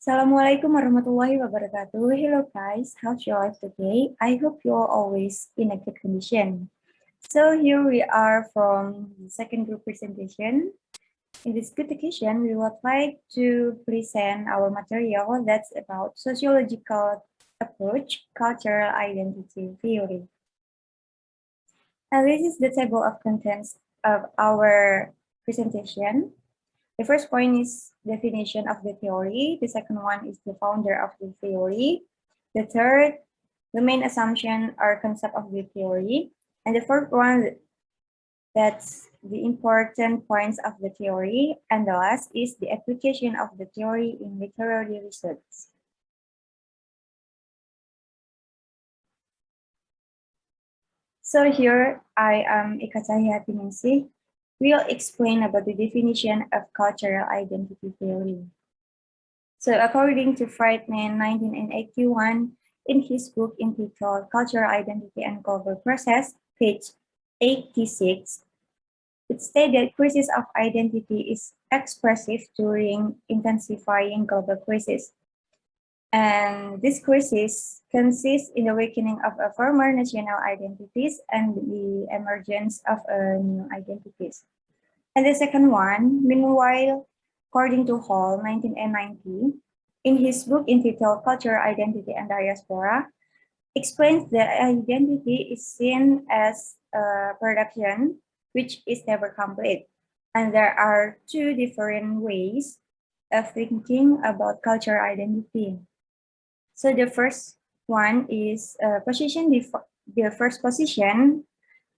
Assalamualaikum warahmatullahi wabarakatuh. Hello guys, how's your life today? I hope you're always in a good condition. So here we are from the second group presentation. In this good occasion, we would like to present our material that's about sociological approach, cultural identity theory. And this is the table of contents of our presentation. The first point is definition of the theory. The second one is the founder of the theory. The third, the main assumption or concept of the theory. And the fourth one, that's the important points of the theory. And the last is the application of the theory in literary research. So here I am Ika Cahya Hartiningsih. We'll explain about the definition of cultural identity theory. So according to Friedman, 1981, in his book entitled Cultural Identity and Global Process, page 86, it stated that crisis of identity is expressive during intensifying global crisis. And this crisis consists in the awakening of a former national identities and the emergence of new identities. And the second one, meanwhile, according to Hall, 1990, in his book entitled Culture, Identity, and Diaspora, explains that identity is seen as a production which is never complete. And there are two different ways of thinking about cultural identity. So the first one is position. The first position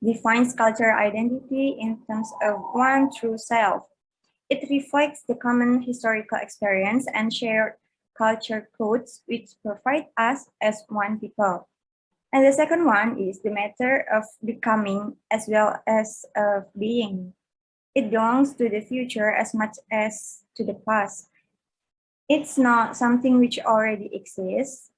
defines cultural identity in terms of one true self. It reflects the common historical experience and shared culture codes which provide us as one people. And the second one is the matter of becoming as well as of being. It belongs to the future as much as to the past. It's not something which already exists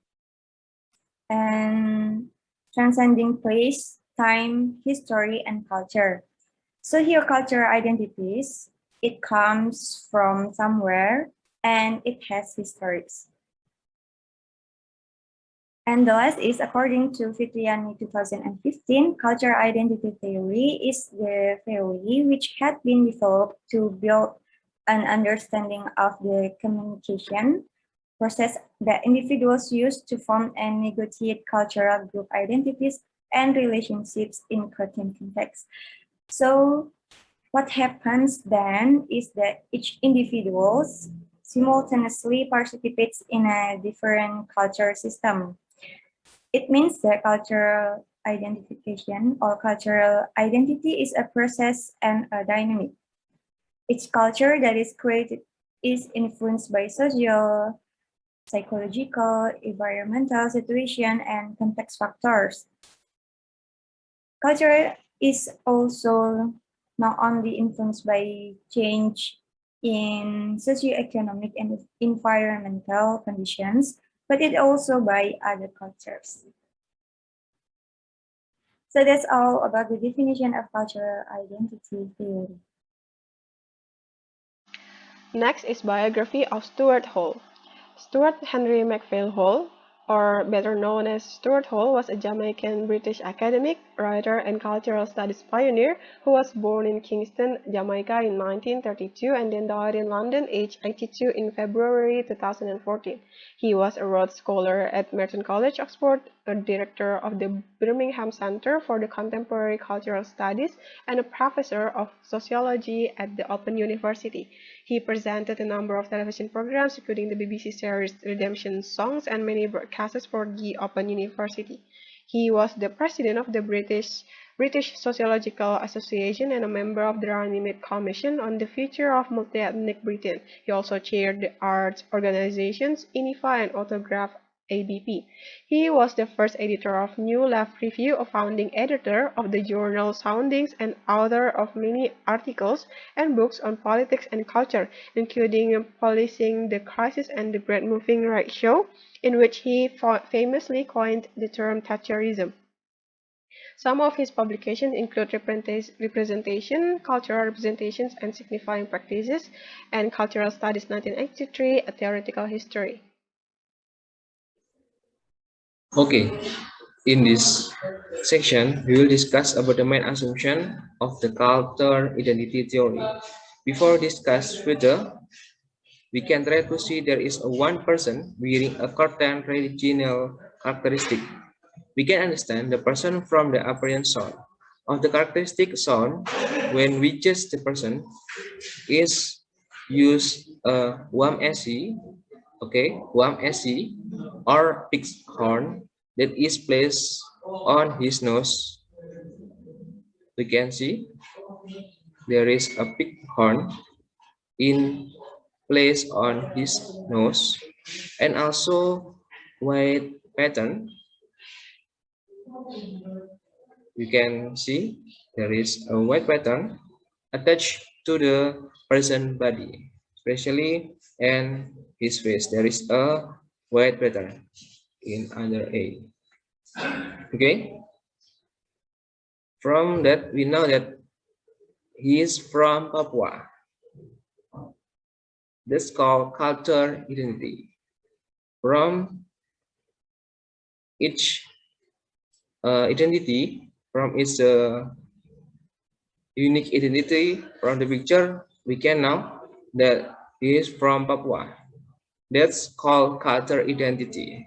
and transcending place, time, history, and culture. So here, cultural identities, it comes from somewhere and it has histories. And the last is, according to Fitriani 2015, cultural identity theory is the theory which had been developed to build an understanding of the communication process that individuals use to form and negotiate cultural group identities and relationships in certain contexts. So what happens then is that each individual simultaneously participates in a different culture system. It means that cultural identification or cultural identity is a process and a dynamic. Each culture that is created is influenced by social, psychological, environmental situation, and context factors. Culture is also not only influenced by change in socioeconomic and environmental conditions, but it also by other cultures. So that's all about the definition of cultural identity theory. Next is biography of Stuart Hall. Stuart Henry Macphail Hall, or better known as Stuart Hall, was a Jamaican British academic, writer, and cultural studies pioneer who was born in Kingston, Jamaica in 1932 and then died in London aged 82 in February 2014. He was a Rhodes Scholar at Merton College, Oxford, a director of the Birmingham Centre for the Contemporary Cultural Studies, and a professor of sociology at the Open University. He presented a number of television programs, including the BBC series Redemption Songs and many broadcasts for the Open University. He was the president of the British Sociological Association and a member of the Runnymede Commission on the Future of Multi-Ethnic Britain. He also chaired the arts organizations INIFA and Autograph ABP. He was the first editor of New Left Review, a founding editor of the journal Soundings, and author of many articles and books on politics and culture, including Policing the Crisis and the Great Moving Right Show, in which he famously coined the term Thatcherism. Some of his publications include representation, cultural representations and signifying practices, and Cultural Studies 1983, a theoretical history. Okay, in this section, we will discuss about the main assumption of the culture identity theory. Before discuss further, we can try to see there is a one person wearing a certain regional characteristic. We can understand the person from the appearance sound. Of the characteristic sound, when we judge the person, is use a WAM-SE, okay, WAM-SE or pig's horn that is placed on his nose. We can see there is a pig horn in place on his nose, and also white pattern. You can see there is a white pattern attached to the person body, especially in his face. There is a white pattern in under A. Okay. From that, we know that he is from Papua. That's called culture identity. From each identity, from its unique identity from the picture, we can know that he is from Papua. That's called culture identity.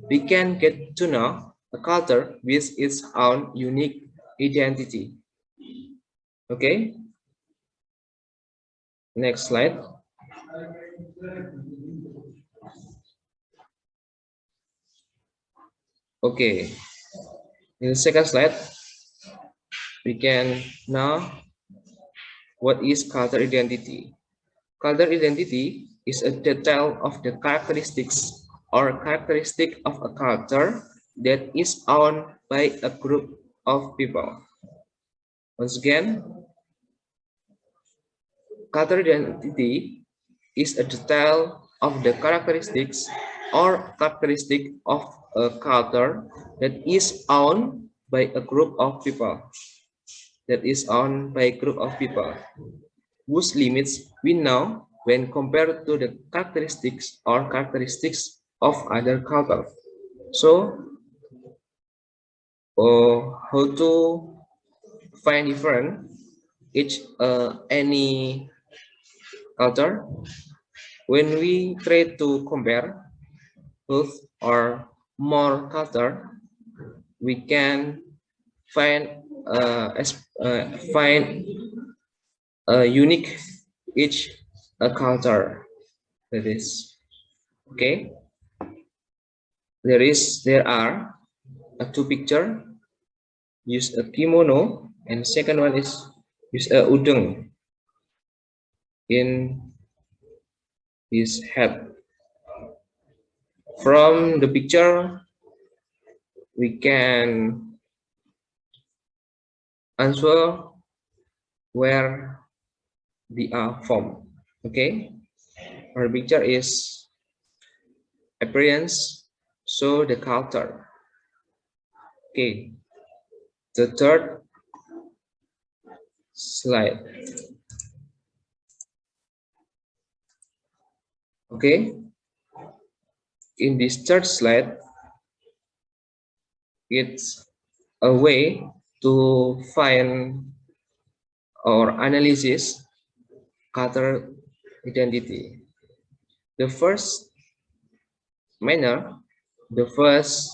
We can get to know a culture with its own unique identity. Okay. Next slide. Okay. In the second slide, we can know what is culture identity. Culture identity is a detail of the characteristics or characteristic of a culture that is owned by a group of people. Once again, culture identity is a detail of the characteristics or characteristic of a culture that is owned by a group of people. That is owned by a group of people, whose limits we know when compared to the characteristics or characteristics of other culture. So, how to find different each any culture? When we try to compare both or more culture, we can find find a unique each culture. That is okay. There are two picture. Use a kimono, and second one is use a udeng in his head. From the picture, we can answer where they are from. Okay, our picture is appearance, so the culture. Okay, the third slide. Okay, in this third slide, it's a way to find or analysis cultural identity. The first manner, the first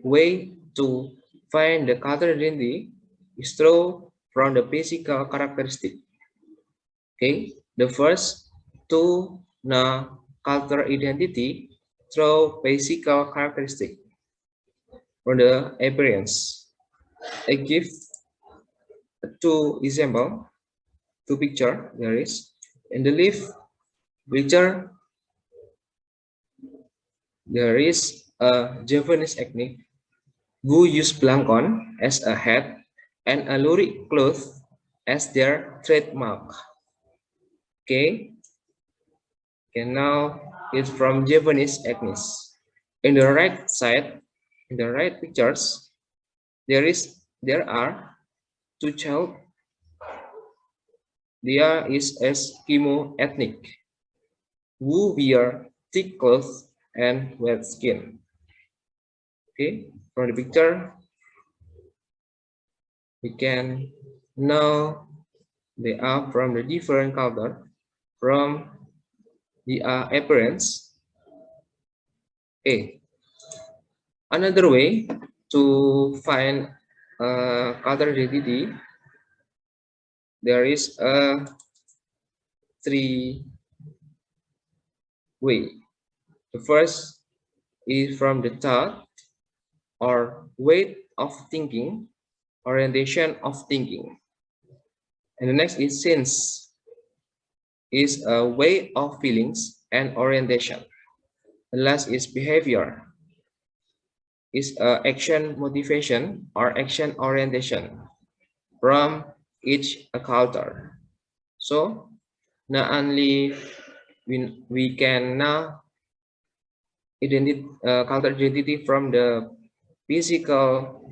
way to find the cultural identity is through from the physical characteristic. Okay, the first to know cultural identity through physical characteristic from the appearance. I give two example, two picture. There is in the left picture there is a Japanese ethnic who use blankon as a hat and a lurik cloth as their trademark. Okay, and now it's from Japanese ethnic. In the right side, in the right pictures, there is there are two child. There is Eskimo ethnic who wear thick clothes and white skin. Okay, from the picture, we can know they are from the different culture, from the appearance. Okay, another way to find cultural identity, there is a three way. The first is from the thought or way of thinking, orientation of thinking. And the next is sense, is a way of feelings and orientation. The last is behavior, is action motivation or action orientation from each culture. So not only we can now cultural identity from the physical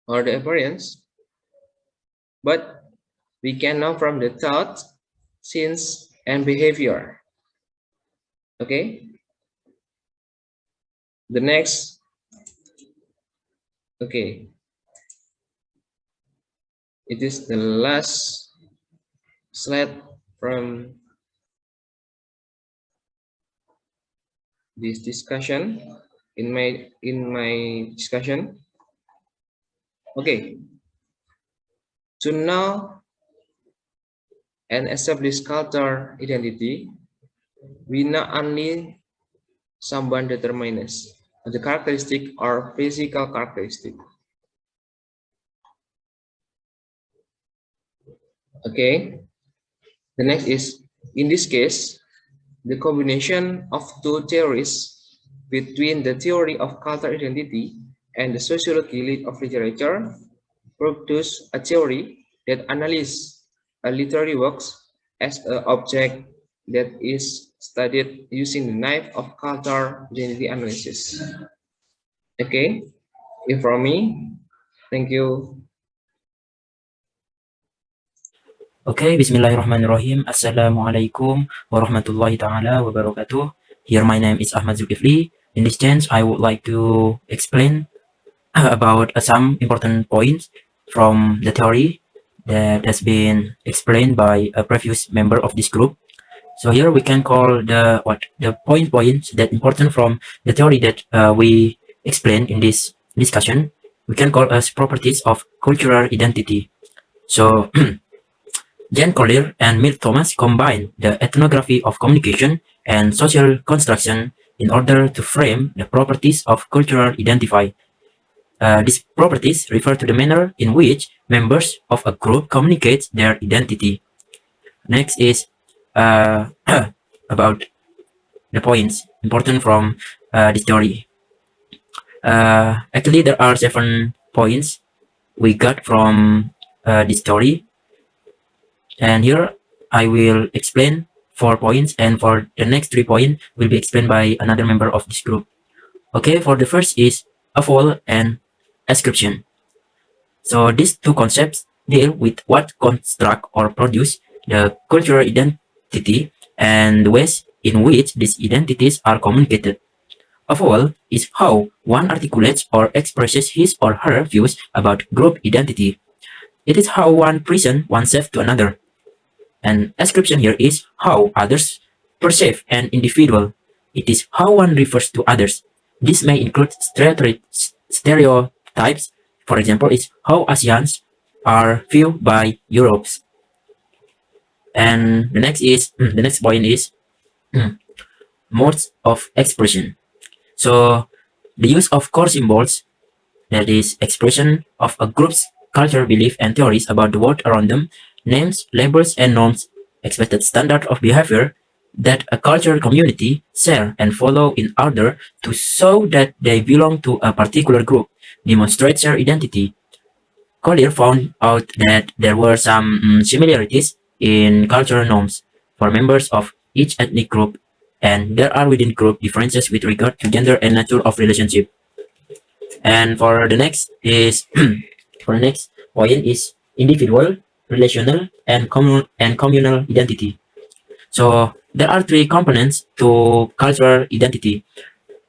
or the appearance, but we can know from the thought, sense, and behavior. Okay. The next, okay, it is the last slide from this discussion in my discussion. Okay, to know and establish cultural identity, we not only someone determines the characteristic or physical characteristic. Okay, the next is, in this case, the combination of two theories between the theory of cultural identity and the sociology of literature produce a theory that analyzes a literary works as an object that is studied using the knife of cultural identity analysis. Okay, if from me, thank you. Okay, Bismillahirrahmanirrahim. Assalamualaikum warahmatullahi ta'ala wabarakatuh. Here my name is Achmad Dzulkifli. In this chance, I would like to explain about some important points from the theory that has been explained by a previous member of this group. So here we can call the points that important from the theory that we explained in this discussion. We can call as properties of cultural identity. So Jan Collier and Mill Thomas combined the ethnography of communication and social construction in order to frame the properties of cultural identity. These properties refer to the manner in which members of a group communicate their identity. Next is about the points important from this theory. Actually, there are 7 points we got from this story, and here I will explain 4 points, and for the next 3 points will be explained by another member of this group. Okay, for the first is avowal and ascription. So these 2 concepts deal with what construct or produce the cultural identity and the ways in which these identities are communicated. Avowal is how one articulates or expresses his or her views about group identity. It is how one presents oneself to another. And ascription here is how others perceive an individual. It is how one refers to others. This may include stereotypes. For example, is how Asians are viewed by Europeans. And the next point is modes of expression. So the use of core symbols, that is expression of a group's culture, belief, and theories about the world around them, names, labels, and norms, expected standard of behavior that a cultural community share and follow in order to show that they belong to a particular group, demonstrates their identity. Collier found out that there were some similarities in cultural norms for members of each ethnic group, and there are within group differences with regard to gender and nature of relationship. And for the next is For the next point is individual, relational, and communal identity. So there are three components to cultural identity.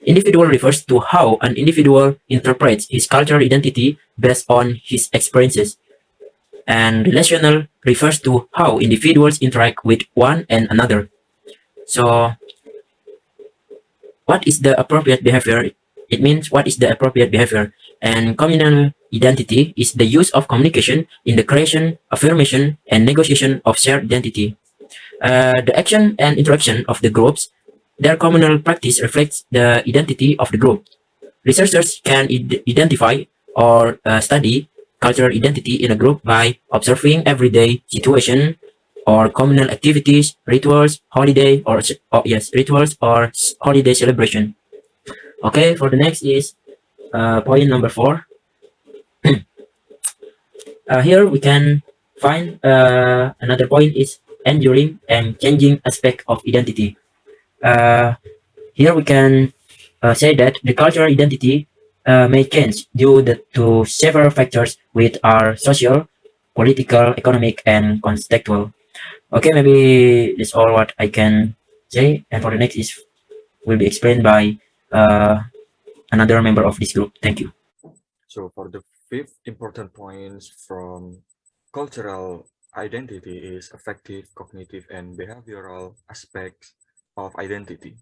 Individual refers to how an individual interprets his cultural identity based on his experiences. And relational refers to how individuals interact with one and another. So what is the appropriate behavior? It means what is the appropriate behavior. And communal identity is the use of communication in the creation, affirmation, and negotiation of shared identity. The action and interaction of the groups, their communal practice reflects the identity of the group. Researchers can identify or study cultural identity in a group by observing everyday situation or communal activities, rituals, rituals or holiday celebration. Okay, for the next is point number 4. Here we can find another point is enduring and changing aspect of identity. Here we can say that the cultural identity may change to several factors which are social, political, economic, and contextual. Okay, maybe that's all what I can say. And for the next is will be explained by another member of this group. Thank you. So for the fifth important points from cultural identity is affective, cognitive, and behavioral aspects of identity.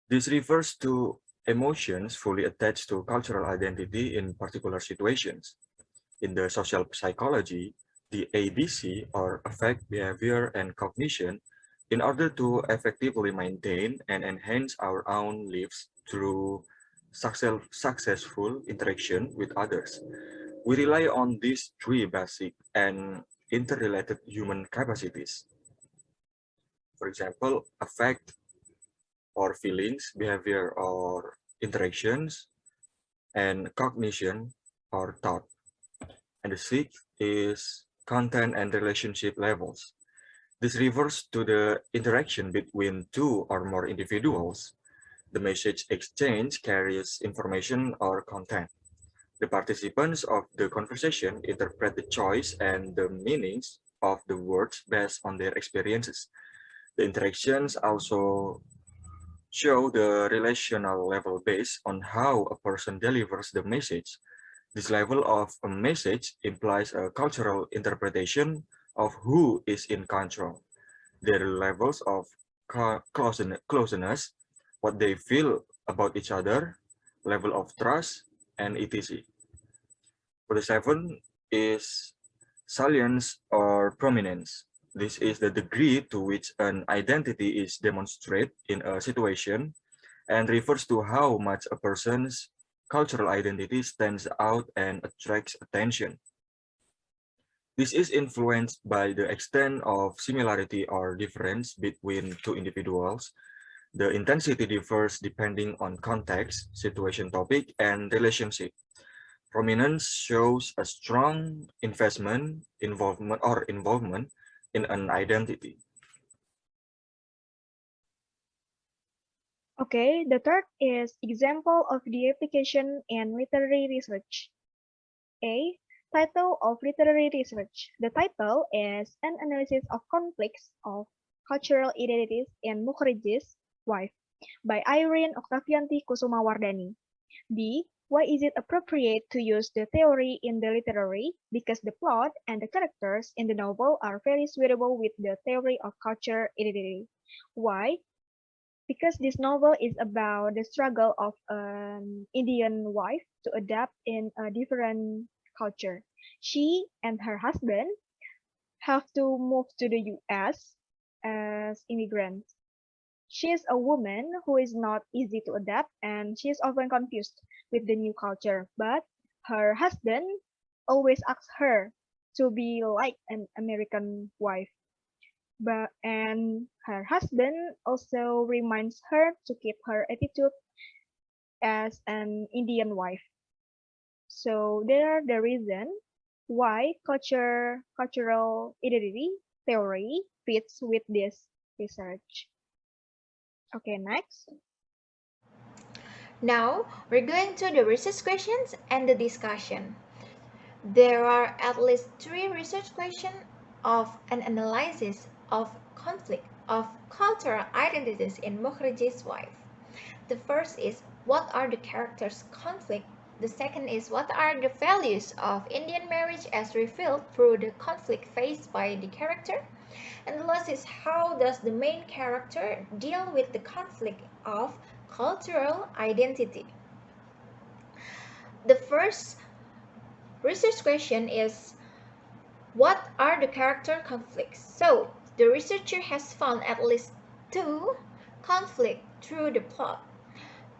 This refers to emotions fully attached to cultural identity in particular situations. In the social psychology, the ABC, or affect, behavior, and cognition, in order to effectively maintain and enhance our own lives through successful interaction with others. We rely on these three basic and interrelated human capacities. For example, affect or feelings, behavior or interactions, and cognition or thought. And the sixth is content and relationship levels. This refers to the interaction between two or more individuals. The message exchange carries information or content. The participants of the conversation interpret the choice and the meanings of the words based on their experiences. The interactions also show the relational level based on how a person delivers the message. This level of a message implies a cultural interpretation of who is in control, their levels of closeness, what they feel about each other, level of trust, and etc. For the seven is salience or prominence. This is the degree to which an identity is demonstrated in a situation and refers to how much a person's cultural identity stands out and attracts attention. This is influenced by the extent of similarity or difference between two individuals. The intensity differs depending on context, situation, topic, and relationship. Prominence shows a strong involvement in an identity. Okay, the third is example of the application in literary research. A. Title of literary research. The title is An Analysis of Conflicts of Cultural Identities in Mukherjee's Wife by Irene Octavianti Kusumawardani. B. Why is it appropriate to use the theory in the literary? Because the plot and the characters in the novel are very suitable with the theory of culture identity. Why? Because this novel is about the struggle of an Indian wife to adapt in a different culture. She and her husband have to move to the US as immigrants. She is a woman who is not easy to adapt and she is often confused with the new culture, but her husband always asks her to be like an American wife. And her husband also reminds her to keep her attitude as an Indian wife. So there are the reason why cultural identity theory fits with this research. Okay, next. Now, we're going to the research questions and the discussion. There are at least 3 research questions of an analysis of conflict of cultural identities in Mukherjee's wife. The first is, what are the characters' conflict? The second is, what are the values of Indian marriage as revealed through the conflict faced by the character? And the last is, how does the main character deal with the conflict of cultural identity? The first research question is, what are the character conflicts? So, the researcher has found at least 2 conflicts through the plot.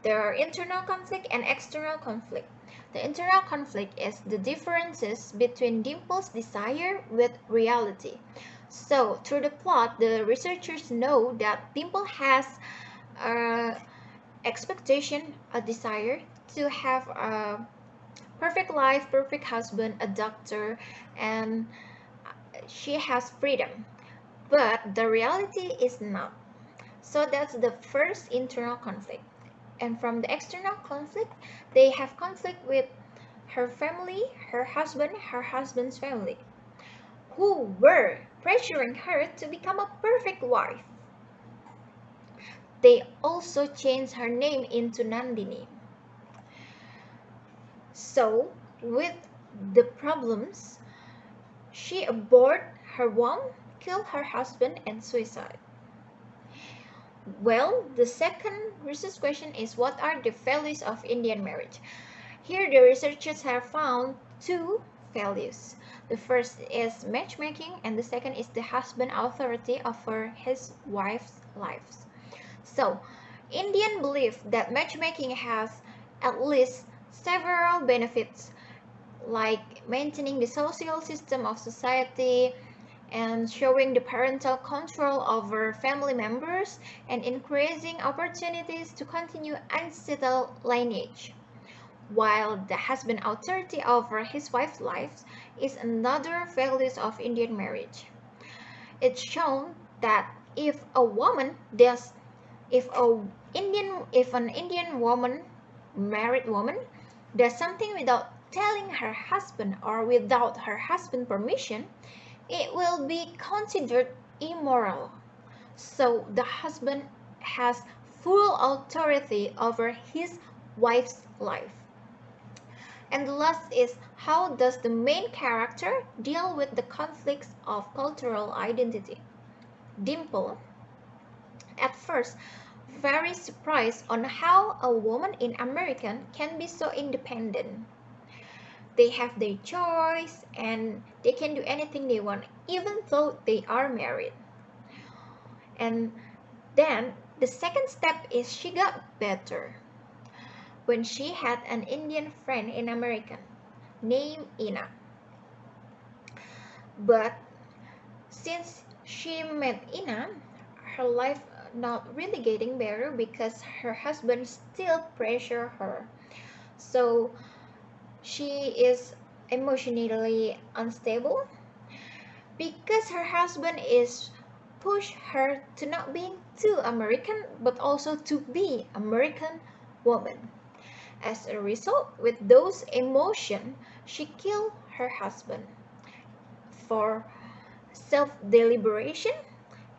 There are internal conflict and external conflict. The internal conflict is the differences between Dimple's desire with reality. So, through the plot, the researchers know that Dimple has an expectation, a desire to have a perfect life, perfect husband, a doctor, and she has freedom. But the reality is not. So that's the first internal conflict. And from the external conflict, they have conflict with her family, her husband's family, who were pressuring her to become a perfect wife. They also changed her name into Nandini. So, with the problems, she aborted her womb, killed her husband, and suicide. Well, the second research question is, what are the values of Indian marriage? Here the researchers have found 2 values. The first is matchmaking and the second is the husband authority over his wife's lives. So, Indian believe that matchmaking has at least several benefits, like maintaining the social system of society and showing the parental control over family members and increasing opportunities to continue ancestral lineage. While the husband authority over his wife's life is another value of Indian marriage. It's shown that if an Indian woman, married woman, does something without telling her husband or without her husband's permission, it will be considered immoral. So the husband has full authority over his wife's life. And the last is, how does the main character deal with the conflicts of cultural identity? Dimple, at first, very surprised on how a woman in America can be so independent. They have their choice and they can do anything they want, even though they are married. And then the second step is she got better when she had an Indian friend in America named Ina. But since she met Ina, her life not really getting better because her husband still pressure her. So she is emotionally unstable because her husband is push her to not being too American but also to be American woman. As a result, with those emotions, she killed her husband for self-deliberation,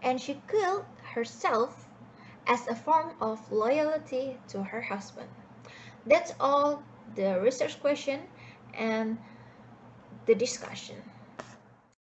and she killed herself as a form of loyalty to her husband. That's all the research question and the discussion.